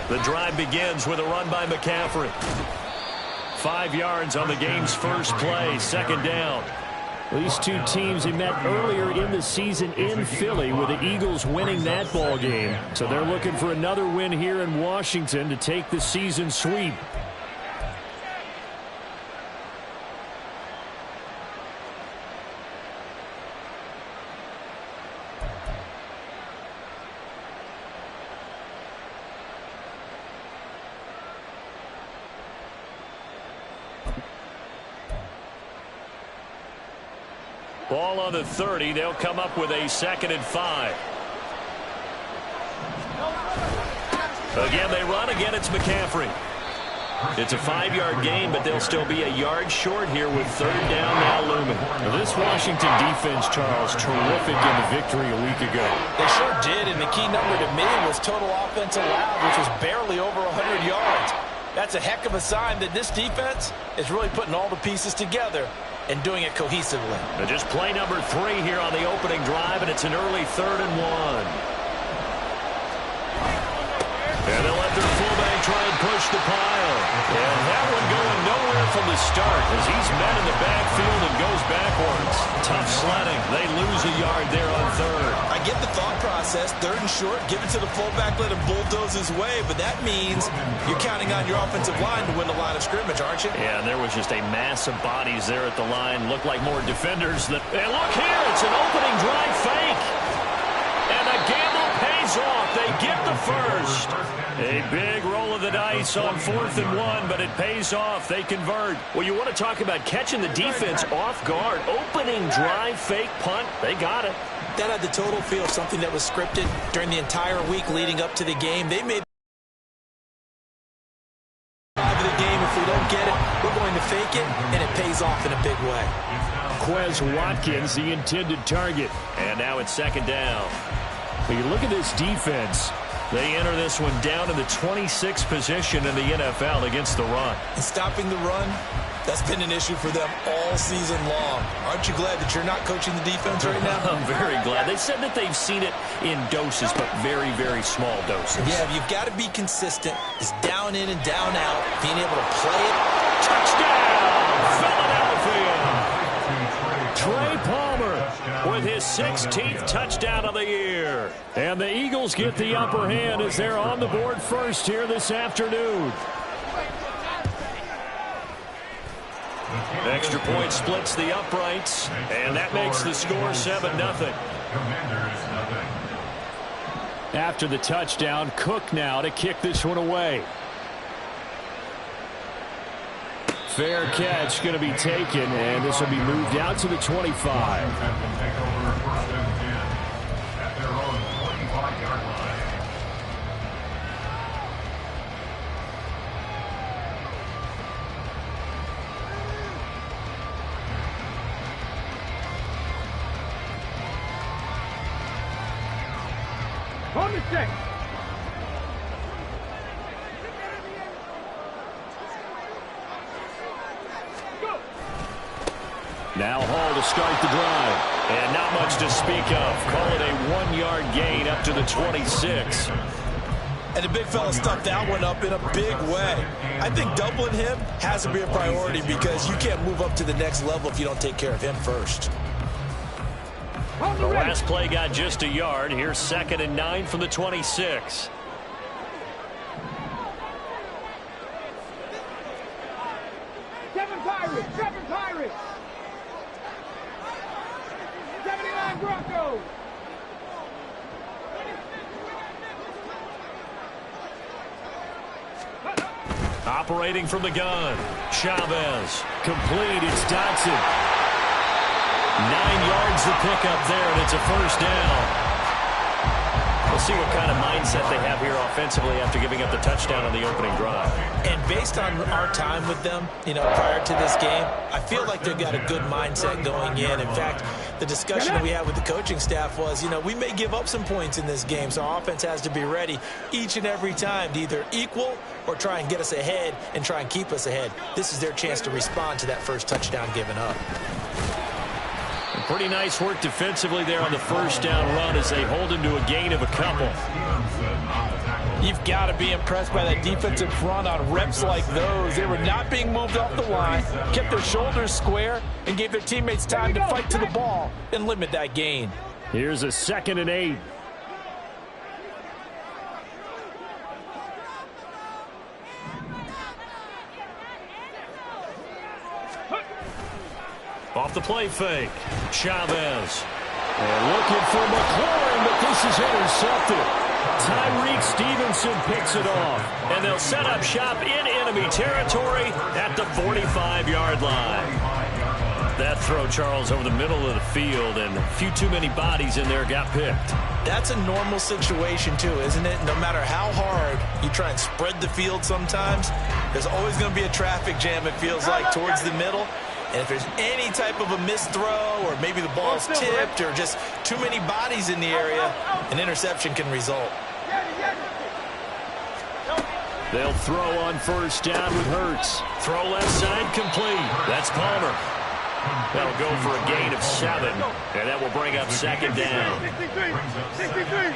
The drive begins with a run by McCaffrey. 5 yards on the game's first play, second down. These two teams have met earlier in the season in Philly with the Eagles winning that ball game. So they're looking for another win here in Washington to take the season sweep. Ball on the 30. They'll come up with a 2nd and 5. Again, they run. Again, it's McCaffrey. It's a 5-yard gain, but they'll still be a yard short here with 3rd down now looming. Now, this Washington defense, Charles, terrific in the victory a week ago. They sure did, and the key number to me was total offense allowed, which was barely over 100 yards. That's a heck of a sign that this defense is really putting all the pieces together and doing it cohesively. Now just play number 3 here on the opening drive, and it's an early 3rd and 1. And they'll let their fullback try and push the pile. And that one going nowhere from the start as he's met in the backfield and goes backwards. Tough sledding. They lose a yard there on 3rd. I get the thought process. 3rd and short, give it to the fullback, let him bulldoze his way. But that means you're counting on your offensive line to win the line of scrimmage, aren't you? Yeah, and there was just a mass of bodies there at the line. Looked like more defenders. And look here, it's an opening drive fake. And the gamble pays off. They get the first. A big roll of the dice on 4th and 1, but it pays off. They convert. Well, you want to talk about catching the defense off guard. Opening drive, fake punt. They got it. That had the total feel of something that was scripted during the entire week leading up to the game. They made the game. If we don't get it, we're going to fake it, and it pays off in a big way. Quez Watkins, the intended target. And now it's 2nd down. When you look at this defense, they enter this one down in the 26th position in the NFL against the run. And stopping the run, that's been an issue for them all season long. Aren't you glad that you're not coaching the defense right now? I'm very glad. They said that they've seen it in doses, but very, very small doses. Yeah, you've got to be consistent. It's down in and down out. Being able to play it. Touchdown, Philadelphia. Trey Palmer with his 16th touchdown of the year. And the Eagles get the upper hand as they're on the board first here this afternoon. Extra point splits the uprights, and that makes the score 7-0. After the touchdown, Cook now to kick this one away. Fair catch going to be taken, and this will be moved out to the 25. On the check. Now Hall to start the drive. And not much to speak of. Call it a 1-yard gain up to the 26. And the big fella stuffed that one up in a big way. I think doubling him has to be a priority because you can't move up to the next level if you don't take care of him first. The last play got just a yard. Here's 2nd and 9 from the 26. Seven Pirates! 79 Broncos! Operating from the gun. Chavez. Complete. It's Dotson. 9 yards to pick up there, and it's a first down. We'll see what kind of mindset they have here offensively after giving up the touchdown on the opening drive. And based on our time with them, prior to this game, I feel like they've got a good mindset going in. In fact, the discussion that we had with the coaching staff was, we may give up some points in this game, so our offense has to be ready each and every time to either equal or try and get us ahead and try and keep us ahead. This is their chance to respond to that first touchdown given up. pretty nice work defensively there on the first down run as they hold him to a gain of a couple. You've got to be impressed by that defensive front on reps like those. They were not being moved off the line, kept their shoulders square, and gave their teammates time to fight to the ball and limit that gain. Here's a 2nd and 8. Off the play fake. Chavez. And looking for McLaurin, but this is intercepted. Tyreek Stevenson picks it off. And they'll set up shop in enemy territory at the 45-yard line. That throw, Charles, over the middle of the field, and a few too many bodies in there got picked. That's a normal situation, too, isn't it? No matter how hard you try and spread the field sometimes, there's always going to be a traffic jam, it feels like, towards the middle. And if there's any type of a missed throw or maybe the ball's tipped or just too many bodies in the area, an interception can result. They'll throw on first down with Hurts. Throw left side complete. That's Palmer. That'll go for a gain of 7. And that will bring up 2nd down. 63.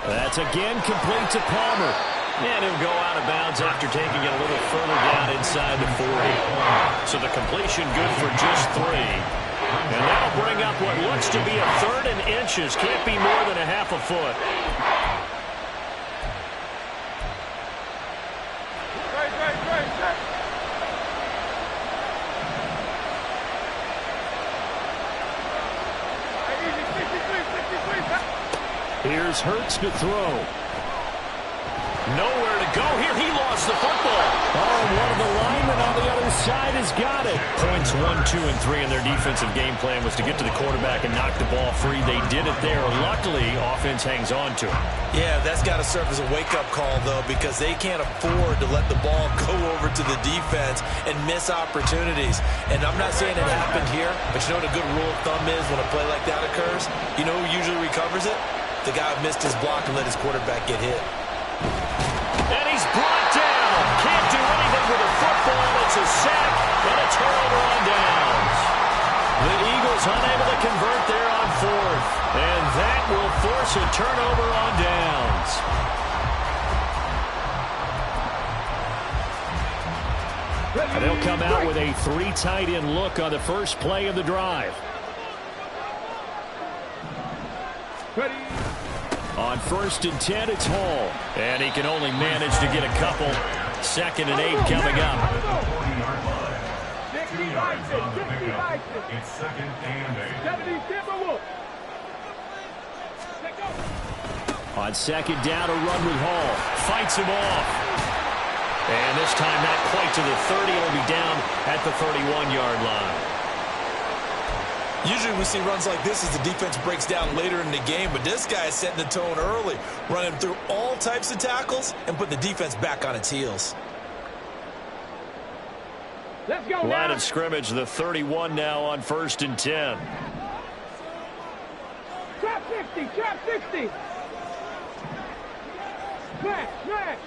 That's again complete to Palmer. And he'll go out of bounds after taking it a little further down inside the 40. So the completion good for just 3. And that'll bring up what looks to be a 3rd and inches. Can't be more than a half a foot. Here's Hurts to throw. Nowhere to go here. He lost the football. Oh, one of the linemen on the other side has got it. Points 1, 2, and 3 in their defensive game plan was to get to the quarterback and knock the ball free. They did it there. Luckily, offense hangs on to it. Yeah, that's got to serve as a wake-up call, though, because they can't afford to let the ball go over to the defense and miss opportunities. And I'm not saying it happened here, but you know what a good rule of thumb is when a play like that occurs? You know who usually recovers it? The guy who missed his block and let his quarterback get hit. And he's brought down. Can't do anything with a football. It's a sack and a turnover on downs. The Eagles unable to convert there on 4th. And that will force a turnover on downs. And they'll come out with a 3 tight end look on the first play of the drive. Ready. On 1st and 10, it's Hall. And he can only manage to get a couple. 2nd and 8 coming up. It's 2nd and 8. On 2nd down, a run with Hall. Fights him off. And this time not quite to the 30. He'll be down at the 31-yard line. Usually we see runs like this as the defense breaks down later in the game, but this guy is setting the tone early, running through all types of tackles and putting the defense back on its heels. Let's go. Line of scrimmage, the 31 now on 1st and 10. Trap 60, trap 60. Smash, smash.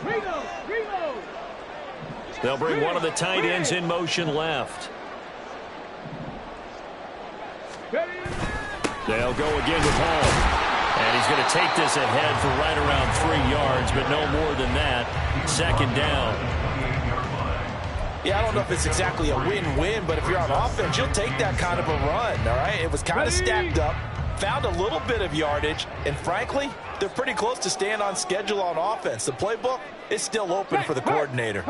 Reload. They'll bring one of the tight ends in motion left. They'll go again with Hall. And he's going to take this ahead for right around 3 yards, but no more than that. 2nd down. Yeah, I don't know if it's exactly a win-win, but if you're on offense, you'll take that kind of a run, all right? It was kind of stacked up, found a little bit of yardage, and frankly, they're pretty close to staying on schedule on offense. The playbook is still open for the coordinator.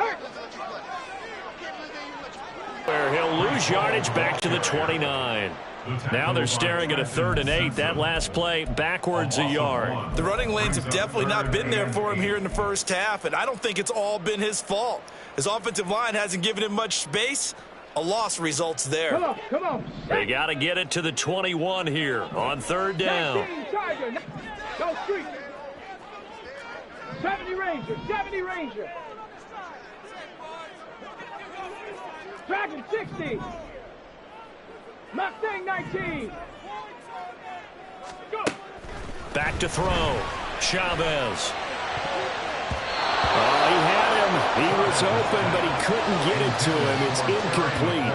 Where he'll lose yardage back to the 29. Now they're staring at a 3rd and 8. That last play backwards a yard. The running lanes have definitely not been there for him here in the first half, and I don't think it's all been his fault. His offensive line hasn't given him much space. A loss results there. Come on. They got to get it to the 21 here on 3rd down. Go street. 70 Ranger. Dragon 60. Mustang 19. Go. Back to throw. Chavez. Oh, he had him He was open, but he couldn't get it to him. It's incomplete.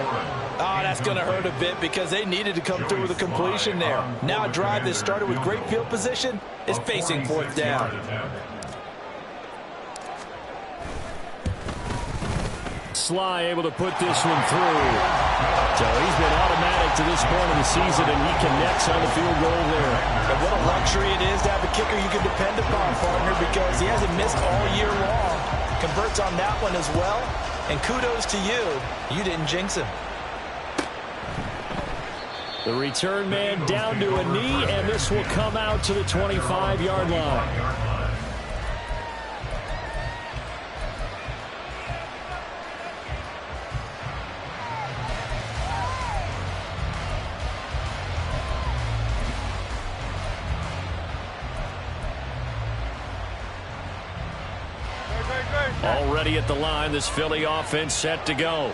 Oh, that's going to hurt a bit because they needed to come through with a completion there. Now a drive that started with great field position is facing fourth down. Sly able to put this one through. So he's been automatic to this point of the season, and he connects on the field goal there. And what a luxury it is to have a kicker you can depend upon, partner, because he hasn't missed all year long. Converts on that one as well. And kudos to you. You didn't jinx him. The return man down to a knee, and this will come out to the 25-yard line. Already at the line, this Philly offense set to go.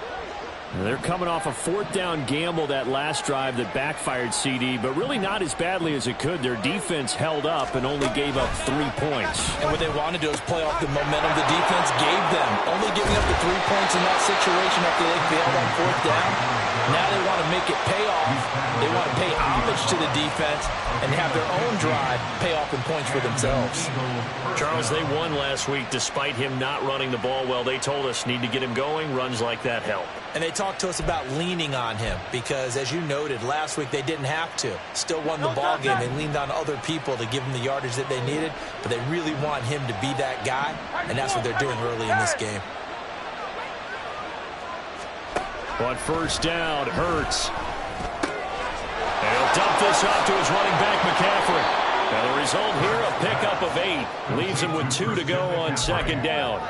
They're coming off a fourth down gamble that last drive that backfired CD, but really not as badly as it could. Their defense held up and only gave up 3 points. And what they want to do is play off the momentum the defense gave them. Only giving up the 3 points in that situation after they failed on fourth down. Now they want to make it pay off. They want to pay homage to the defense and have their own drive pay off in points for themselves. Charles, they won last week despite him not running the ball well. They told us need to get him going. Runs like that help. And they talked to us about leaning on him because, as you noted, last week they didn't have to. Still won the ball game. They leaned on other people to give them the yardage that they needed, but they really want him to be that guy, and that's what they're doing early in this game. On first down, Hurts. And he'll dump this off to his running back, McCaffrey. Now the result here, a pickup of 8. Leaves him with 2 to go on second down.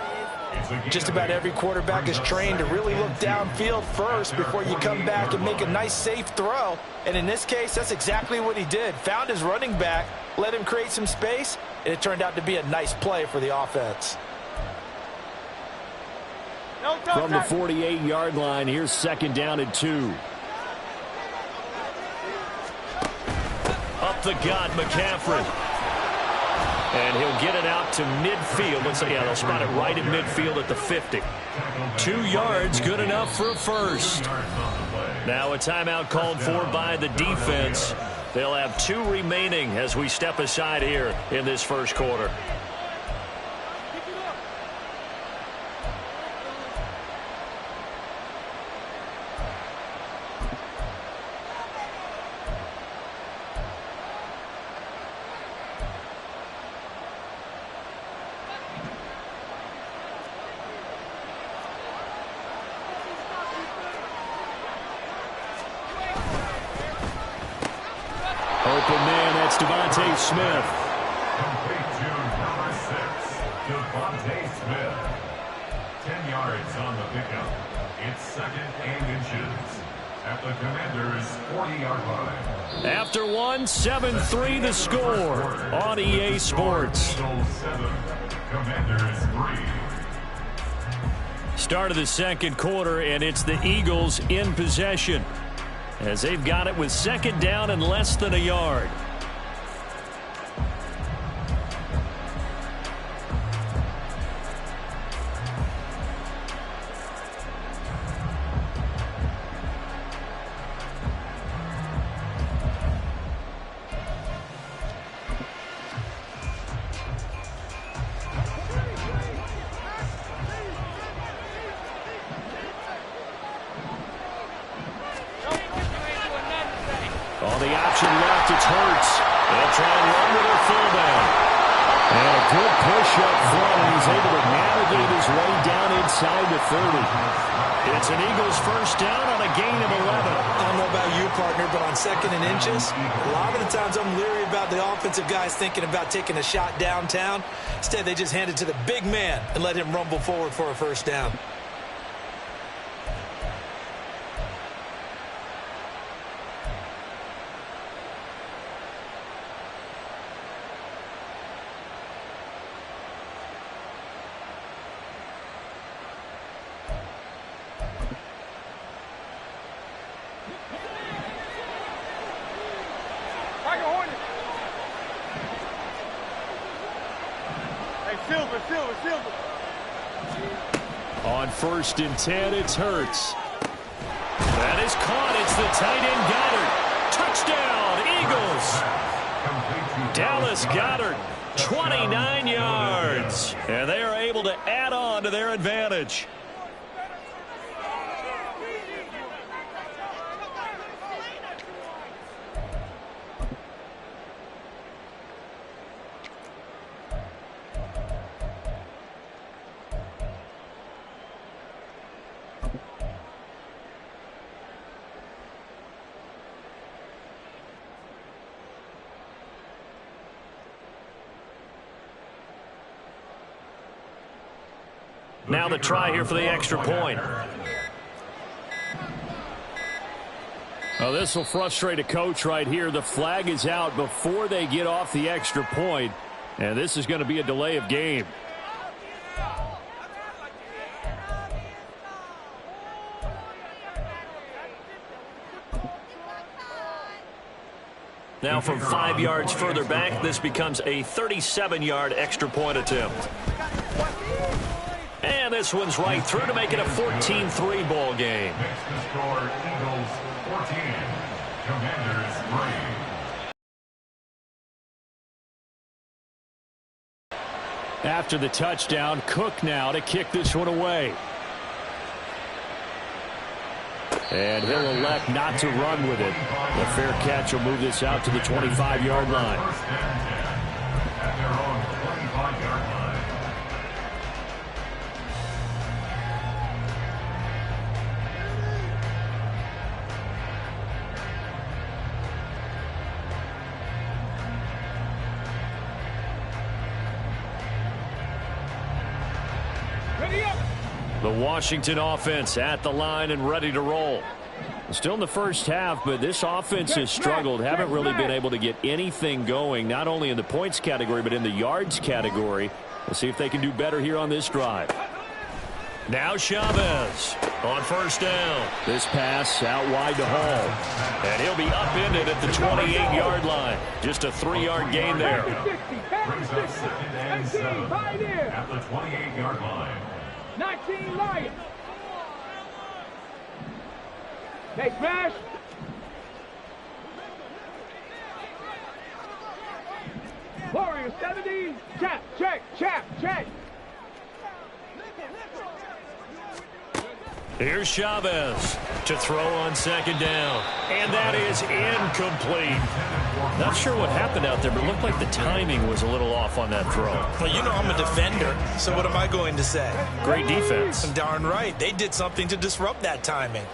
Just about every quarterback is trained to really look downfield first before you come back and make a nice, safe throw. And in this case, that's exactly what he did. Found his running back, let him create some space, and it turned out to be a nice play for the offense. From the 48-yard line, here's second down and 2. Up the gut, McCaffrey. And he'll get it out to midfield. Let's say, yeah, they'll spot it right in midfield at the 50. 2 yards, good enough for a first. Now a timeout called for by the defense. They'll have 2 remaining as we step aside here in this first quarter. Open man, that's Devontae Smith. Complete to number 6, Devontae Smith. 10 yards on the pickup. It's second and inches at the Commanders' 40-yard line. After one, 7-3 the score on EA Sports. Commanders 3. Start of the second quarter, and it's the Eagles in possession, as they've got it with second down and less than a yard. On the option left, it's Hurts. They'll try and run with their fullback. And a good push up front, and he's able to navigate his way down inside the 30. It's an Eagles first down on a gain of 11. I don't know about you, partner, but on second and inches, a lot of the times I'm leery about the offensive guys thinking about taking a shot downtown. Instead, they just hand it to the big man and let him rumble forward for a first down. Silver. On 1st and 10, it's Hurts. That is caught. It's the tight end Goddard. Touchdown, Eagles. Dallas Goedert, 29 yards. And they are able to add on to their advantage. Now the try here for the extra point. Oh, this will frustrate a coach right here. The flag is out before they get off the extra point, and this is going to be a delay of game. Now from 5 yards further back, this becomes a 37-yard extra point attempt. And this one's right through to make it a 14-3 ball game. Next to score, Eagles 14, Commanders 3. After the touchdown, Cook now to kick this one away. And he'll elect not to run with it. The fair catch will move this out to the 25-yard line. First and 10 at their own 25-yard line. The Washington offense at the line and ready to roll. Still in the first half, but this offense has struggled. Haven't really been able to get anything going, not only in the points category, but in the yards category. We'll see if they can do better here on this drive. Now Chavez on first down. This pass out wide to Hall. And he'll be upended at the 28-yard line. Just a 3-yard gain there. Brings up 2nd and 7 at the 28-yard line. 19 Lions. They smash. Warriors 70. Check. Here's Chavez to throw on 2nd down. And that is incomplete. Not sure what happened out there, but it looked like the timing was a little off on that throw. Well, you know I'm a defender, so what am I going to say? Great defense. Darn right. They did something to disrupt that timing.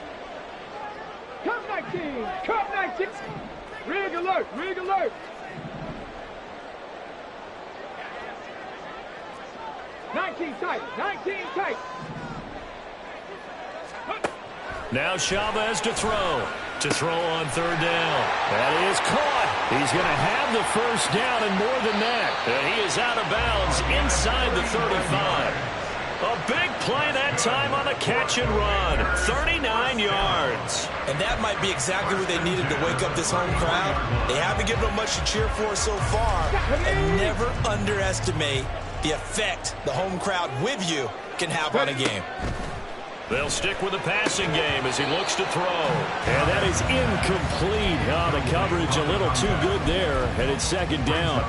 Come 19. Come 19. Rig alert. 19 tight. Now Chavez to throw. To throw on 3rd down. That is caught. He's going to have the first down and more than that. And he is out of bounds inside the 35. A big play that time on a catch and run. 39 yards. And that might be exactly what they needed to wake up this home crowd. They haven't given them much to cheer for so far. And never underestimate the effect the home crowd with you can have on a game. They'll stick with the passing game as he looks to throw. And that is incomplete. Oh, the coverage a little too good there. And it's 2nd down.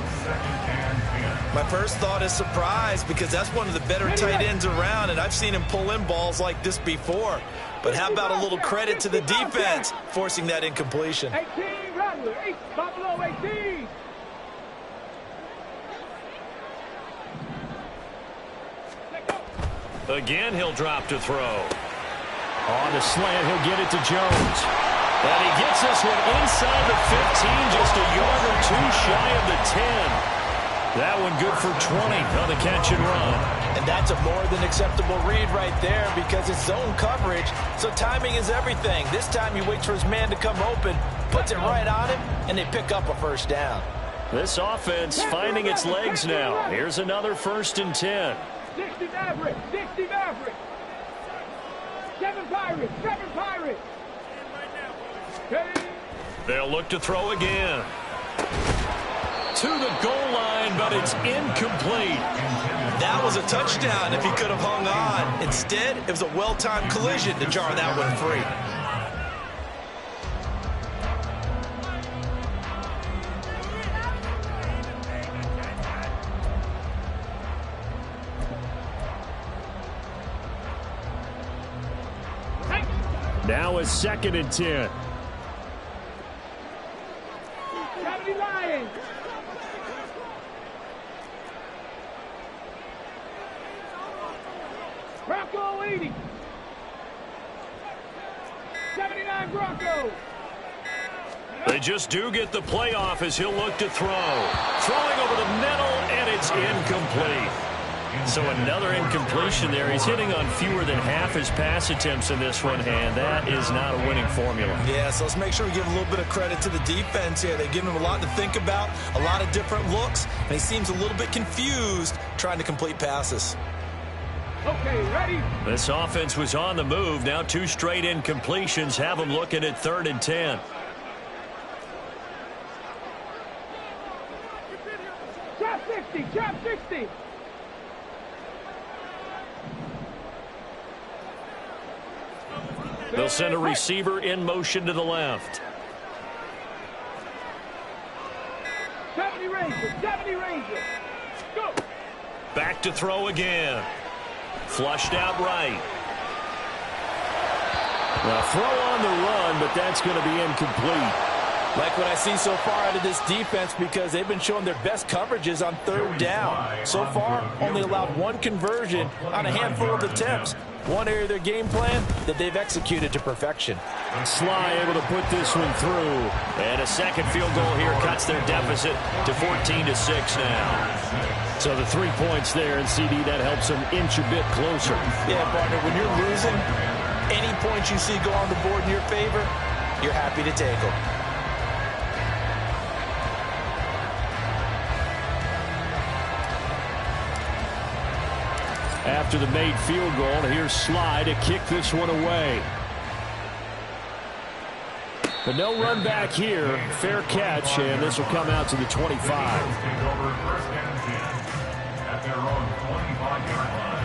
My first thought is surprise because that's one of the better tight ends around, and I've seen him pull in balls like this before. But how about a little credit to the defense forcing that incompletion? 18 Rattler. 8 Buffalo 18. Again, he'll drop to throw. On the slant, he'll get it to Jones. And he gets this one inside the 15, just a yard or two shy of the 10. That one good for 20 on the catch and run. And that's a more than acceptable read right there because it's zone coverage, so timing is everything. This time he waits for his man to come open, puts it right on him, and they pick up a first down. This offense finding its legs now. Here's another 1st and 10. 60 Maverick. 60 Maverick. 7 Pirates. They'll look to throw again. To the goal line, but it's incomplete. That was a touchdown if he could have hung on. Instead, it was a well-timed collision to jar that one free. Now a 2nd and 10. 70 Lions. Bronco 80. 79 Broncos. They just do get the playoff as he'll look to throw. Throwing over the middle, and it's incomplete. So another incompletion there. He's hitting on fewer than half his pass attempts in this one, and that is not a winning formula. Yeah, so let's make sure we give a little bit of credit to the defense here. They've given him a lot to think about, a lot of different looks, and he seems a little bit confused trying to complete passes. Okay, ready? This offense was on the move. Now 2 straight incompletions have him looking at 3rd and 10. Trap 60, trap 60. They'll send a receiver in motion to the left. 70 Rangers, 70 Rangers. Go. Back to throw again. Flushed out right. Well, throw on the run, but that's going to be incomplete. Like what I see so far out of this defense, because they've been showing their best coverages on 3rd down. So far, only allowed 1 conversion on a handful of attempts. One area of their game plan that they've executed to perfection. Sly able to put this one through. And a 2nd field goal here cuts their deficit to 14-6 now. So the 3 points there, and CD, that helps them inch a bit closer. Yeah, partner, when you're losing, any points you see go on the board in your favor, you're happy to take them. After the made field goal, here's Sly to kick this one away. But no run back here. Fair catch, and this will come out to the 25. At their own 25-yard line.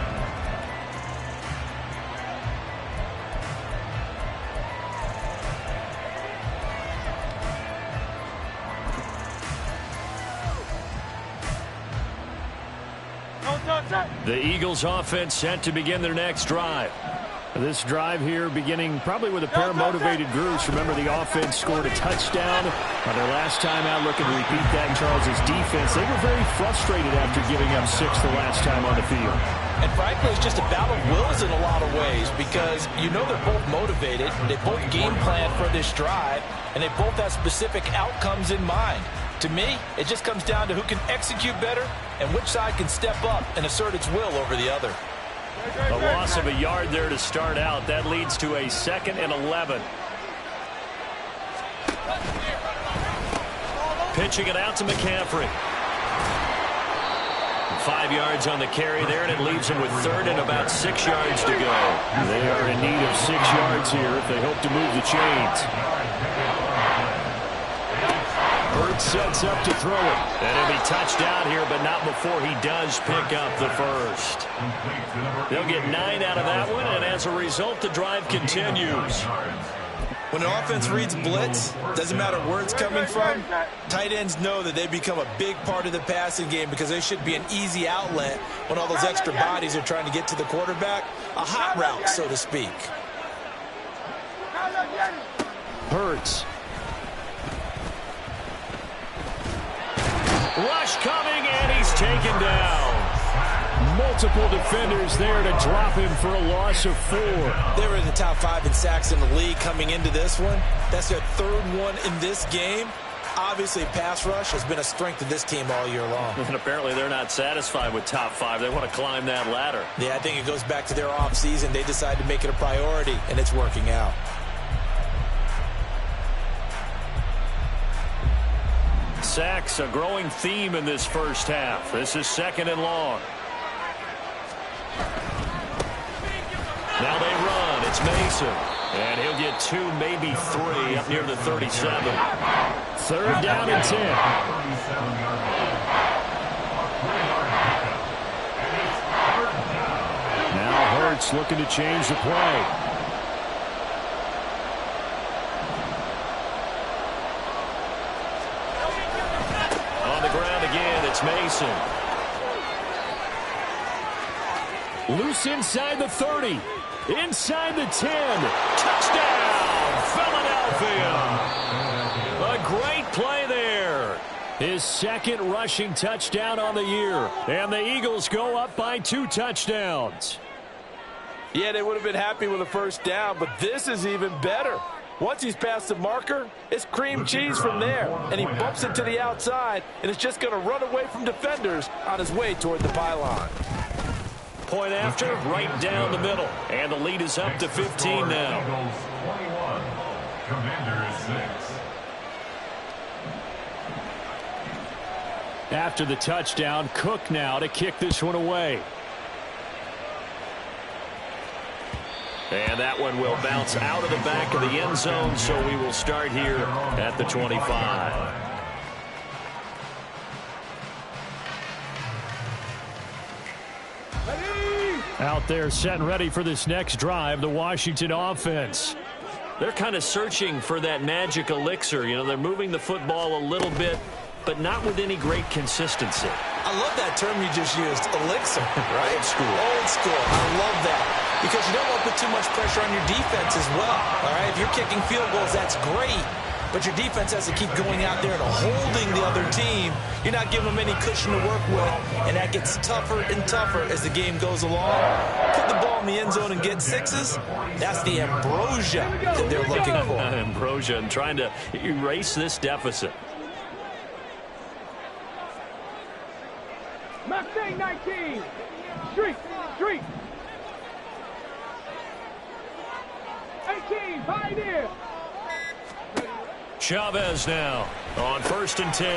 The Eagles offense set to begin their next drive. This drive here beginning probably with a pair of motivated groups. Remember, the offense scored a touchdown on their last time out. Looking to repeat that in Charles's defense. They were very frustrated after giving up 6 the last time on the field. And frankly, it's just a battle of wills in a lot of ways, because you know they're both motivated. They both game plan for this drive, and they both have specific outcomes in mind. To me, it just comes down to who can execute better and which side can step up and assert its will over the other. A loss of a yard there to start out. That leads to a 2nd and 11. Pitching it out to McCaffrey. 5 yards on the carry there, and it leaves him with 3rd and about 6 yards to go. They are in need of 6 yards here if they hope to move the chains. Bird sets up to throw it. And he'll be touched down here, but not before he does pick up the first. They'll get 9 out of that one, and as a result, the drive continues. When an offense reads blitz, doesn't matter where it's coming from, tight ends know that they become a big part of the passing game, because they should be an easy outlet when all those extra bodies are trying to get to the quarterback. A hot route, so to speak. Hurts. Rush coming, and he's taken down. Multiple defenders there to drop him for a loss of 4. They were in the top 5 in sacks in the league coming into this one. That's their 3rd one in this game. Obviously, pass rush has been a strength of this team all year long. And apparently they're not satisfied with top 5. They want to climb that ladder. Yeah, I think it goes back to their offseason. They decided to make it a priority, and it's working out. Sacks, a growing theme in this first half. This is 2nd and long. Now they run. It's Mason. And he'll get 2, maybe 3 up near the 37. 3rd down and 10. starts looking to change the play. On the ground again, it's Mason. Loose inside the 30. Inside the 10. Touchdown, Philadelphia. A great play there. His second rushing touchdown on the year. And the Eagles go up by 2 touchdowns. Yeah, they would have been happy with a first down, but this is even better. Once he's past the marker, it's cream cheese from there. And he bumps it to the outside, and it's just going to run away from defenders on his way toward the pylon. Point after, right down the middle. And the lead is up to 15 now. Eagles 21, Commanders 6. After the touchdown, Cook now to kick this one away. And that one will bounce out of the back of the end zone, so we will start here at the 25. Out there set and ready for this next drive, the Washington offense. They're kind of searching for that magic elixir. You know, they're moving the football a little bit, but not with any great consistency. I love that term you just used, elixir, right? Old school. Old school. I love that. Because you don't want to put too much pressure on your defense as well. All right, if you're kicking field goals, that's great. But your defense has to keep going out there and holding the other team. You're not giving them any cushion to work with, and that gets tougher and tougher as the game goes along. Put the ball in the end zone and get sixes. That's the ambrosia that they're looking for. Ambrosia and trying to erase this deficit. Mustang 19. Street. 18. Pioneer. Chavez now on 1st and 10.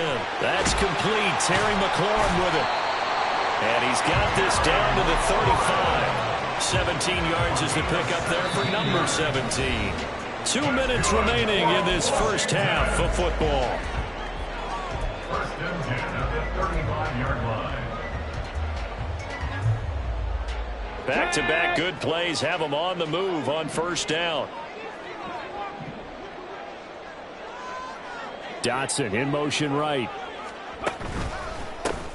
That's complete. Terry McLaurin with it. And he's got this down to the 35. 17 yards is the pickup there for number 17. 2 minutes remaining in this first half of football. 1st and 10 at the 35-yard line. Back-to-back good plays have them on the move on 1st down. Dotson in motion right.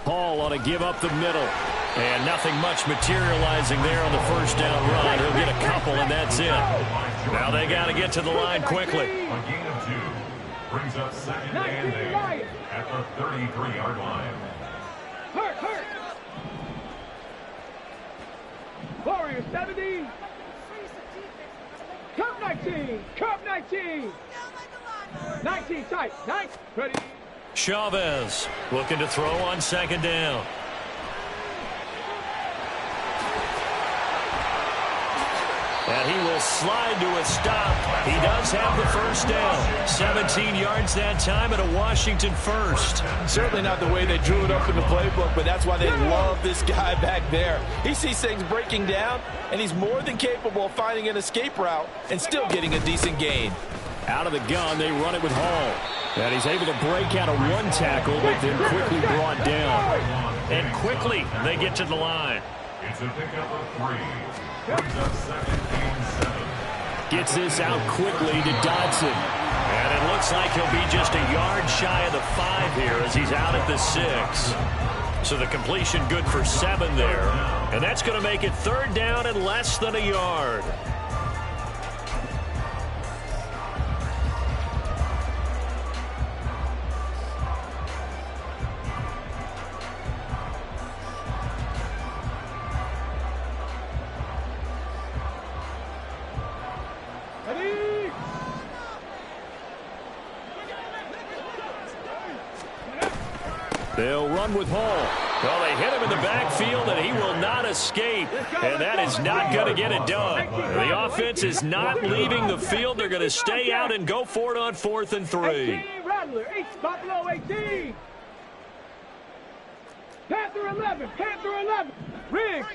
Hall ought to give up the middle. And nothing much materializing there on the 1st down run. He'll get a couple, and that's it. Now they got to get to the line quickly. A gain of 2 brings up 2nd and 8 at the 33-yard line. Hurt. Warriors 70. Cup 19. 19 tight. 9. Ready. Chavez looking to throw on 2nd down. And he will slide to a stop. He does have the 1st down. 17 yards that time and a Washington 1st. Certainly not the way they drew it up in the playbook, but that's why they love this guy back there. He sees things breaking down, and he's more than capable of finding an escape route and still getting a decent gain. Out of the gun, they run it with Hall. And he's able to break out of 1 tackle, but then quickly brought down. And quickly they get to the line. It's a pickup of 3. Brings up 2nd and 7. Gets this out quickly to Dotson. And it looks like he'll be just a yard shy of the 5 here as he's out at the 6. So the completion good for 7 there. And that's going to make it 3rd down and less than a yard. They'll run with Hall. Well, they hit him in the backfield, and he will not escape. And that is not going to get it done. The offense is not leaving the field. They're going to stay out and go for it on 4th and 3. 18, Rattler. Buffalo 18. Panther 11. Riggs.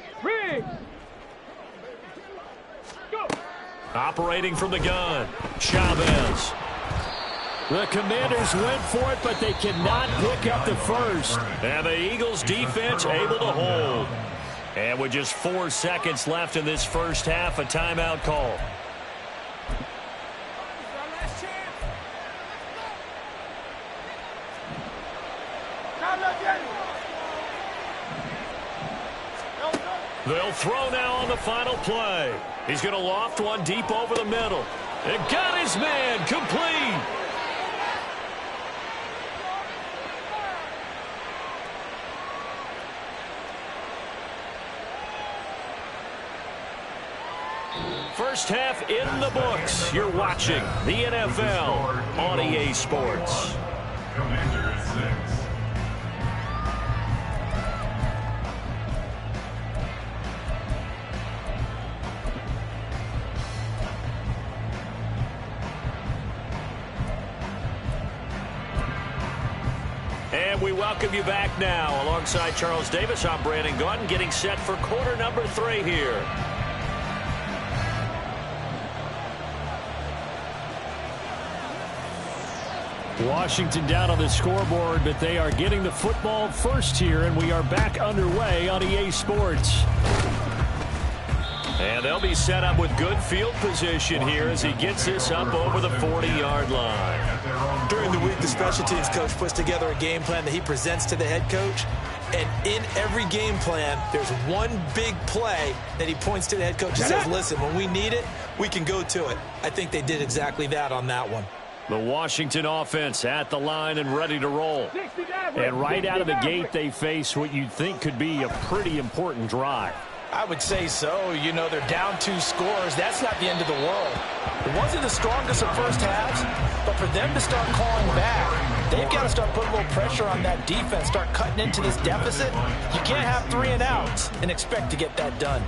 Go. Operating from the gun, Chavez. The Commanders went for it, but they cannot pick up the 1st. And the Eagles defense able to hold. And with just 4 seconds left in this first half, a timeout call. They'll throw now on the final play. He's going to loft one deep over the middle. And got his man complete. First half in the books. You're watching the NFL on EA Sports. Commanders 6. And we welcome you back now. Alongside Charles Davis, I'm Brandon Gaudin, getting set for quarter number 3 here. Washington down on the scoreboard, but they are getting the football first here, and we are back underway on EA Sports. And they'll be set up with good field position here as he gets this up over the 40-yard line. During the week, the special teams coach puts together a game plan that he presents to the head coach. And in every game plan, there's one big play that he points to the head coach and says, listen, when we need it, we can go to it. I think they did exactly that on that one. The Washington offense at the line and ready to roll. And right out of the gate, they face what you'd think could be a pretty important drive. I would say so. You know, they're down 2 scores. That's not the end of the world. It wasn't the strongest of first halves, but for them to start calling back, they've got to start putting a little pressure on that defense, start cutting into this deficit. You can't have 3 and outs and expect to get that done.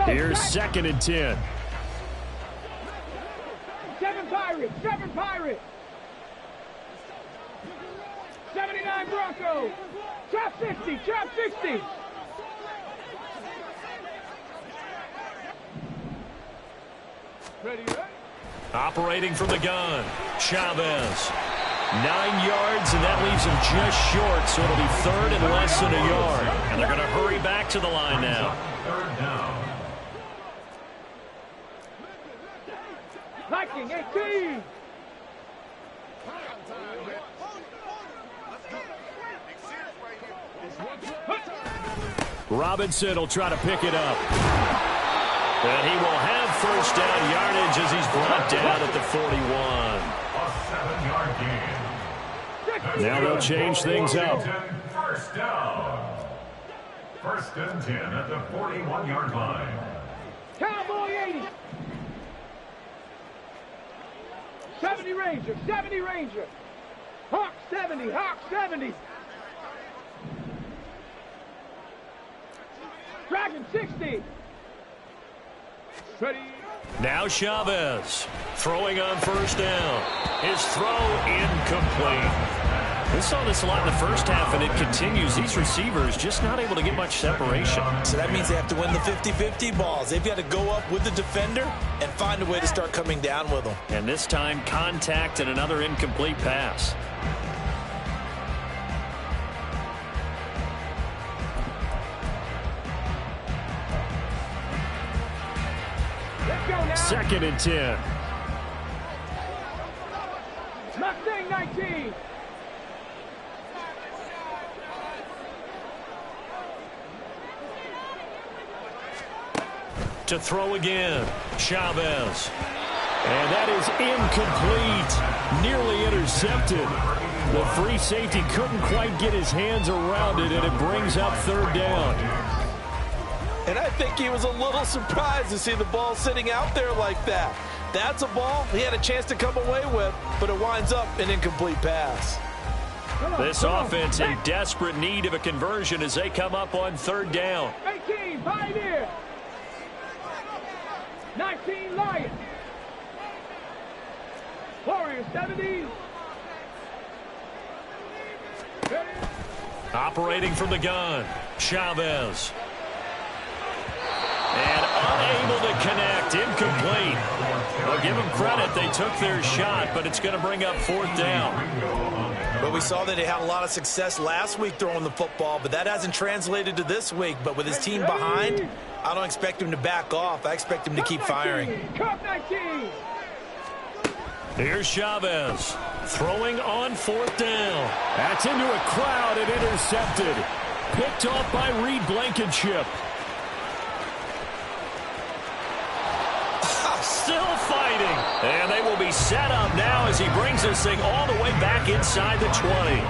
Here's 2nd and 10. 7 Pirates, 7 Pirates. 79 Broncos. Trap 60, trap 60. Ready, right? Operating from the gun, Chavez. 9 yards, and that leaves him just short, so it'll be 3rd and less than a yard. And they're going to hurry back to the line now. 3rd down. Viking 18. Robinson will try to pick it up. And he will have first down yardage as he's brought down at the 41. A 7-yard gain. Now they'll change things up. First down. 1st and 10 at the 41-yard line. Cowboy 80. 70 Ranger, 70 Ranger. Hawk 70, Hawk 70. Dragon 60. Ready. Now Chavez throwing on first down. His throw incomplete. We saw this a lot in the first half, and it continues. These receivers just not able to get much separation. So that means they have to win the 50-50 balls. They've got to go up with the defender and find a way to start coming down with them. And this time, contact and another incomplete pass. Let's go now. 2nd and 10. Mustang 19. To throw again, Chavez. And that is incomplete, nearly intercepted. The free safety couldn't quite get his hands around it, and it brings up 3rd down. And I think he was a little surprised to see the ball sitting out there like that. That's a ball he had a chance to come away with, but it winds up an incomplete pass. This offense in desperate need of a conversion as they come up on 3rd down. 18, Pioneer. 19, Lion. Warriors 70. Ready. Operating from the gun, Chavez. And unable to connect, incomplete. Well, give them credit. They took their shot, but it's going to bring up 4th down. But we saw that he had a lot of success last week throwing the football, but that hasn't translated to this week. But with his team behind, I don't expect him to back off. I expect him to keep firing. Here's Chavez throwing on 4th down. That's into a crowd and intercepted. Picked off by Reed Blankenship. Still fighting. And they will be set up now as he brings this thing all the way back inside the 20.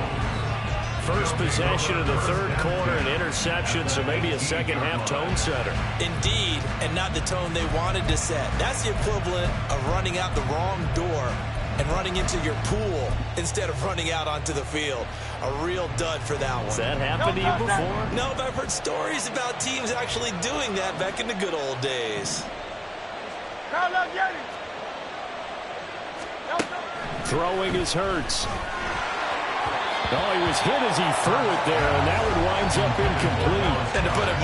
First possession of the 3rd quarter, an interception, so maybe a second-half tone setter. Indeed, and not the tone they wanted to set. That's the equivalent of running out the wrong door and running into your pool instead of running out onto the field. A real dud for that one. Has that happened to you before? No, but I've heard stories about teams actually doing that back in the good old days. Throwing is Hurts. Oh, he was hit as he threw it there, and that one winds up incomplete. And to put it